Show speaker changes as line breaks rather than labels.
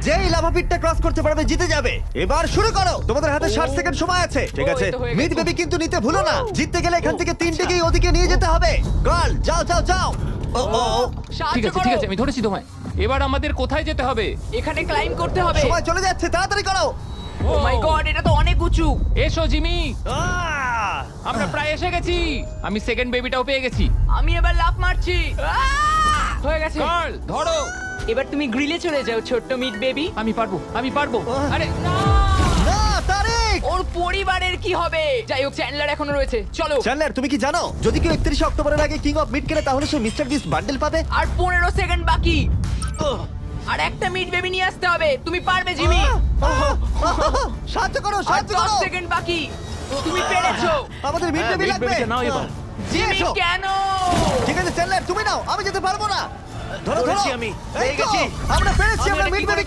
যেই lava পিটটা cross করতে পারবে জিতে যাবে। এবার শুরু করো, তোমাদের হাতে 60 সেকেন্ড সময় আছে। ঠিক
ও,
আছে,
এই তো হয়ে
মিড
গেছে।
বেবি কিন্তু নিতে ভুলো না। জিততে গেলে এখান থেকে তিনটেকেই ওদিকে নিয়ে যেতে হবে। গার্ল যাও যাও যাও। ও ও ও,
ঠিক
সাহায্য
আছে ঠিক
করো।
আছে, আমি ধরেছি তোমায়। এবার আমাদের কোথায় যেতে হবে?
এখানে ক্লাইম্ব করতে হবে।
সময় চলে যাচ্ছে, তাড়াতাড়ি করো।
ও মাই গড, এটা তো অনেক উঁচু।
এসো জিমি,
আহ!
আমরা প্রায় এসে গেছি। আমি সেকেন্ড বেবিটাও পেয়ে গেছি।
আমি এবার লাফ মারছি। হয়ে গেছে।
গার্ল ধরো।
এবার তুমি গ্রিলে চলে যাও, ছোট্ট মিট বেবি।
আমি পারবো, আমি পারবো। আরে না!
না তারিক।
ওর পরিবারের কি হবে? যাই হোক, চ্যান্ডলার এখনো রয়েছে। চলো।
চ্যান্ডলার তুমি কি জানো যদি কেউ 31 অক্টোবরের আগে কিং অফ মিড কেনে তাহলে সে মিস্টার বিস্ট বান্ডেল পাবে?
আর 15 সেকেন্ড বাকি। আর একটা মিট বেবি নিয়ে আসতে হবে। তুমি পারবে জিমি।
সাহায্য করো,
আর
সাহায্য
10
করো।
সেকেন্ড বাকি। তুমি পেরেছো।
আমাদের মিড বেবি
মিড
লাগবে।
বেবিটা নাও এবার।
জিমি
এসো।
কেন?
ঠিক আছে চ্যান্ডলার তুমি নাও, আমি যেতে পারবো না। ধরো ধরো
ধরেছি আমি,
এই
পেয়ে
তো,
গেছি।
আমরা পেরেছি,
আমি
আমরা
এটা
মিড
কি করে
বেবি